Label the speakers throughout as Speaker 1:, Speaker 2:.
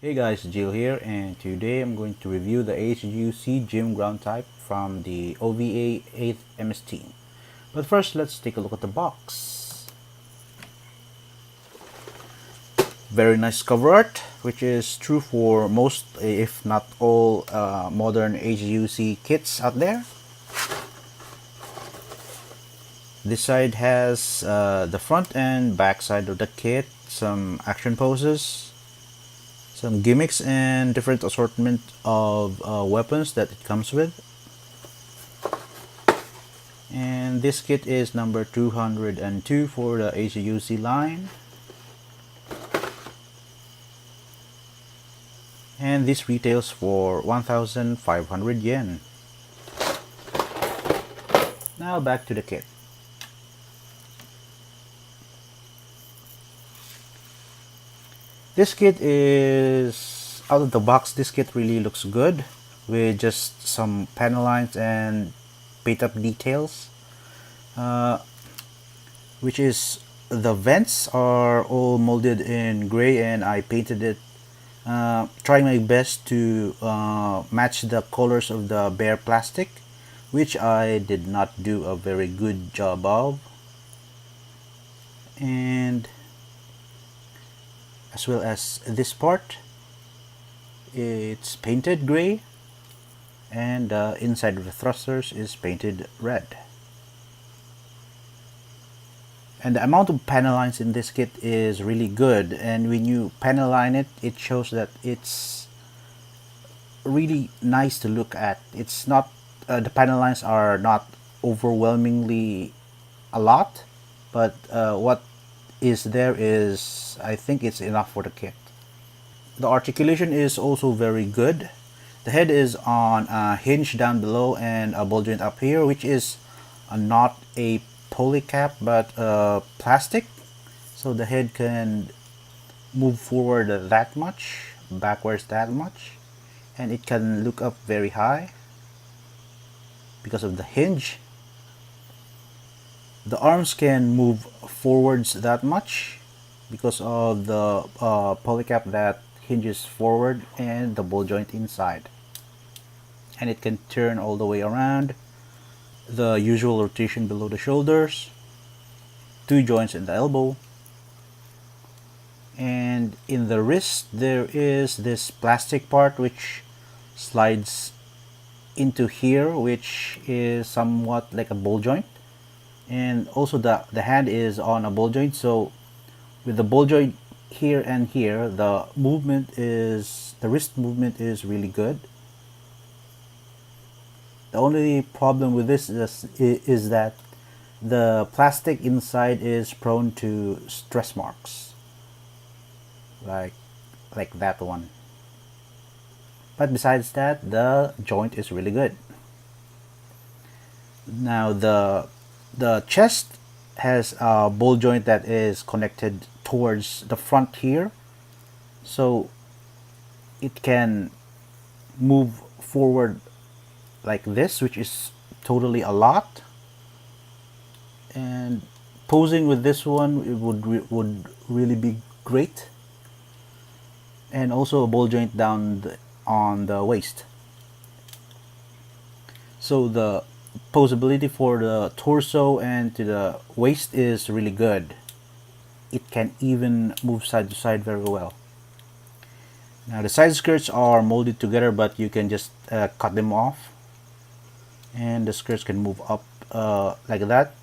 Speaker 1: Hey guys, Jill here, and today I'm going to review the HUC Gym ground type from the OVA 8th MS team. But first, let's take a look at the box. Very nice cover art, which is true for most, if not all, modern HUC kits out there. This side has the front and back side of the kit, some action poses, some gimmicks, and different assortment of weapons that it comes with. And this kit is number 202 for the HUC line. And this retails for 1,500 yen. Now back to the kit. This kit is out of the box. This kit really looks good with just some panel lines and paint up details, which is the vents are all molded in gray, and I painted it, trying my best to match the colors of the bare plastic, which I did not do a very good job of. And as well as this part, it's painted gray, and the inside of the thrusters is painted red. And the amount of panel lines in this kit is really good, and when you panel line it, it shows that it's really nice to look at. It's not the panel lines are not overwhelmingly a lot, but what is there is, I think it's enough for the kit. The articulation is also very good. The head is on a hinge down below and a ball joint up here, which is not a polycap but plastic, so the head can move forward that much, backwards that much, and it can look up very high because of the hinge. The arms can move forwards that much because of the polycap that hinges forward and the ball joint inside, and it can turn all the way around. The usual rotation below the shoulders, two joints in the elbow, and in the wrist there is this plastic part which slides into here, which is somewhat like a ball joint, and also the hand is on a ball joint. So with the ball joint here and here, the wrist movement is really good. The only problem with this is that the plastic inside is prone to stress marks, like that one. But besides that, the joint is really good. Now the chest has a ball joint that is connected towards the front here, so it can move forward like this, which is totally a lot. And posing with this one, it would really be great. And also a ball joint on the waist, so the posability for the torso and to the waist is really good. It can even move side to side very well. Now the side skirts are molded together, but you can just cut them off, and the skirts can move up like that.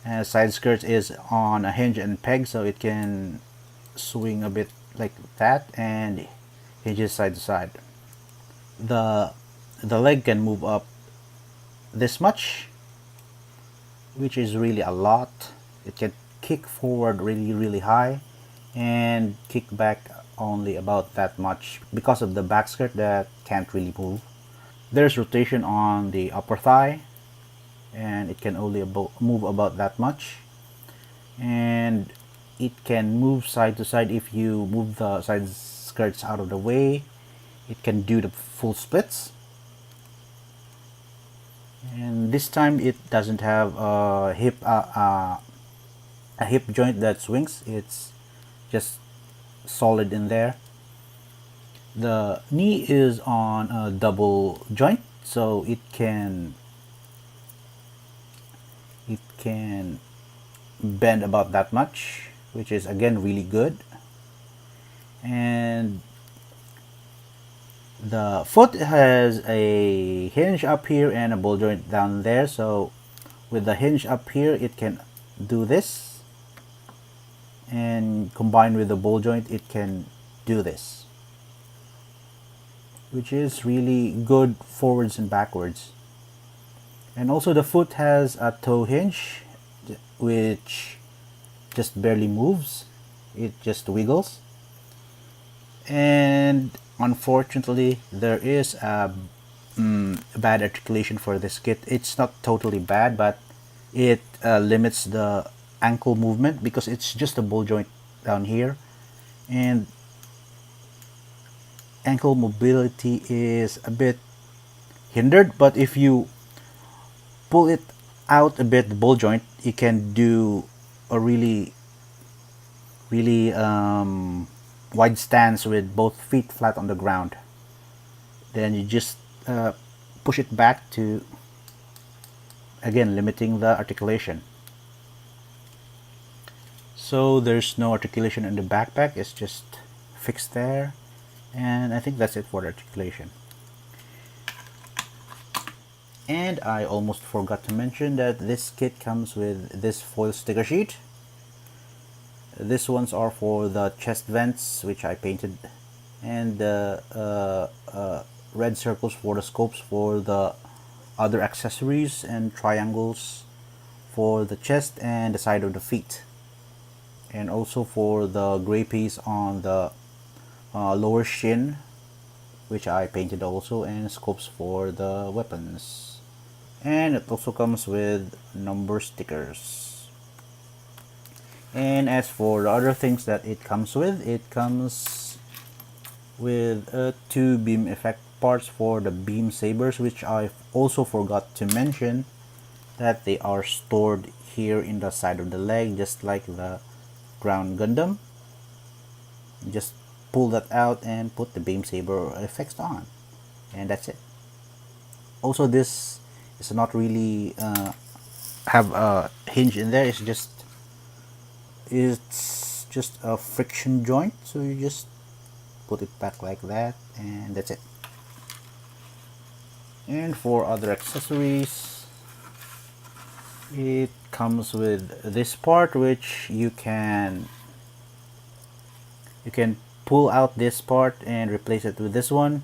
Speaker 1: And side skirt is on a hinge and peg, so it can swing a bit like that and hinges side to side. The leg can move up this much, which is really a lot. It can kick forward really high and kick back only about that much because of the back skirt that can't really move. There's rotation on the upper thigh, and it can only move about that much, and it can move side to side. If you move the side skirts out of the way, it can do the full splits. And this time it doesn't have a hip joint that swings. It's just solid in there. The knee is on a double joint, so it can bend about that much, which is again really good. And the foot has a hinge up here and a ball joint down there, so with the hinge up here it can do this, and combined with the ball joint it can do this, which is really good forwards and backwards. And also the foot has a toe hinge which just barely moves, it just wiggles. And unfortunately there is a bad articulation for this kit. It's not totally bad, but it limits the ankle movement because it's just a ball joint down here, and ankle mobility is a bit hindered. But if you pull it out a bit, the ball joint, you can do a really wide stance with both feet flat on the ground. Then you just push it back to, again, limiting the articulation. So there's no articulation in the backpack, it's just fixed there. And I think that's it for the articulation. And I almost forgot to mention that this kit comes with this foil sticker sheet. These ones are for the chest vents, which I painted, and the red circles for the scopes for the other accessories, and triangles for the chest and the side of the feet, and also for the gray piece on the lower shin, which I painted also, and scopes for the weapons. And it also comes with number stickers. And as for the other things that it comes with two beam effect parts for the beam sabers, which I also forgot to mention that they are stored here in the side of the leg, just like the Ground Gundam. Just pull that out and put the beam saber effects on, and that's it. Also, this is not really have a hinge in there. It's just a friction joint, so you just put it back like that, and that's it. And for other accessories, it comes with this part, which you can pull out this part and replace it with this one,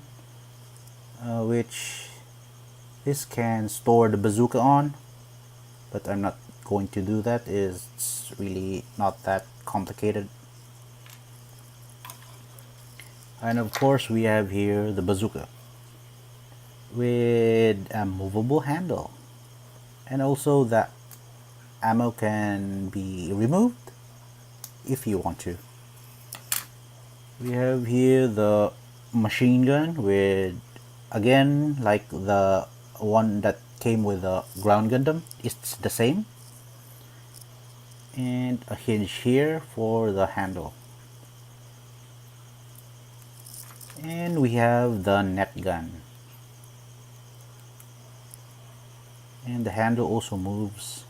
Speaker 1: which this can store the bazooka on, but I'm not going to do that. It's really not that complicated. And of course we have here the bazooka with a movable handle, and also the ammo can be removed if you want to. We have here the machine gun with, again, like the one that came with the Ground Gundam, it's the same, and a hinge here for the handle. And we have the net gun, and the handle also moves.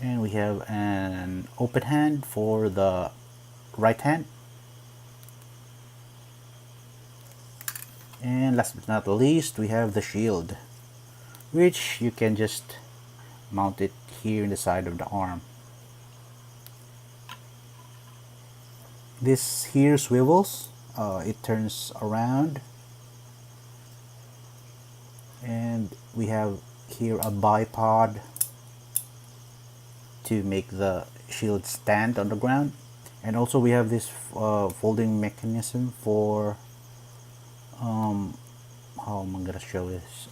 Speaker 1: And we have an open hand for the right hand. And last but not least, we have the shield, which you can just mount it here in the side of the arm. This here swivels, it turns around, and we have here a bipod to make the shield stand on the ground. And also we have this folding mechanism for how am I gonna show this?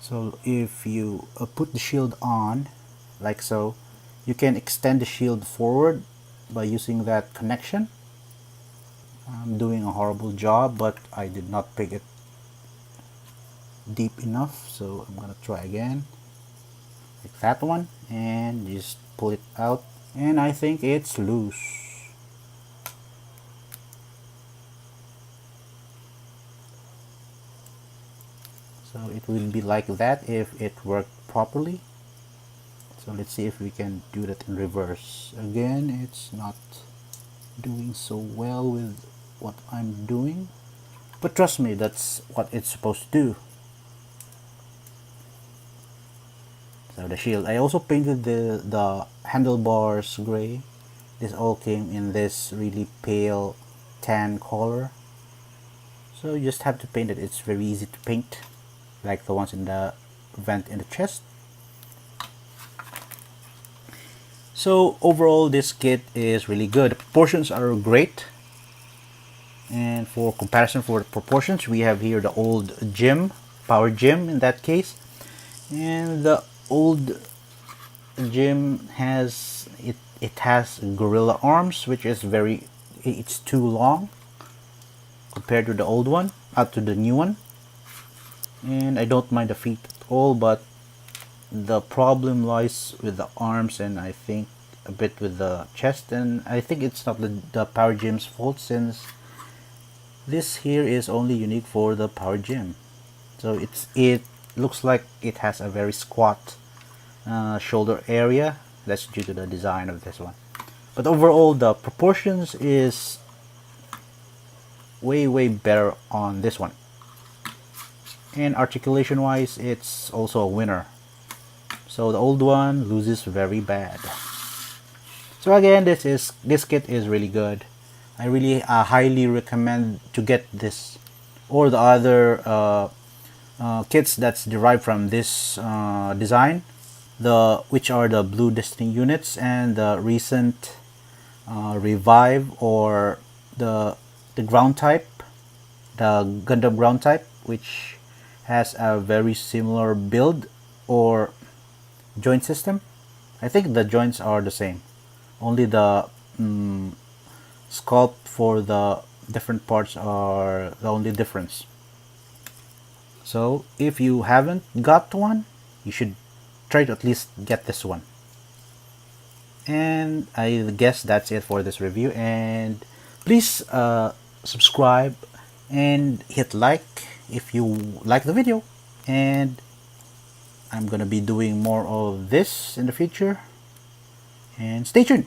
Speaker 1: So if you put the shield on like so, you can extend the shield forward by using that connection. I'm doing a horrible job, but I did not pick it deep enough, so I'm gonna try again. like that one, and just pull it out, and I think it's loose. So it will be like that if it worked properly. So let's see if we can do that in reverse. Again, it's not doing so well with what I'm doing, but trust me, that's what it's supposed to do. So the shield, I also painted the handlebars gray. This all came in this really pale tan color. So you just have to paint it. It's very easy to paint, like the ones in the vent in the chest. So overall, this kit is really good. The proportions are great. And for comparison for the proportions, we have here the old gym, power gym in that case. And the old gym has, it has gorilla arms, which is it's too long compared to the old one, to the new one. And I don't mind the feet at all, but the problem lies with the arms, and I think a bit with the chest, and I think it's not the power gym's fault, since this here is only unique for the power gym. So it looks like it has a very squat shoulder area. That's due to the design of this one. But overall, the proportions is way better on this one, and articulation wise, it's also a winner. So the old one loses very bad. So again, this kit is really good. I really highly recommend to get this or the other kits that's derived from this design, which are the Blue Destiny units and the recent revive, or the ground type, the Gundam ground type, which has a very similar build or joint system. I think the joints are the same, only the sculpt for the different parts are the only difference. So if you haven't got one, you should try to at least get this one. And I guess that's it for this review, and please subscribe and hit like if you like the video, and I'm gonna be doing more of this in the future, and stay tuned.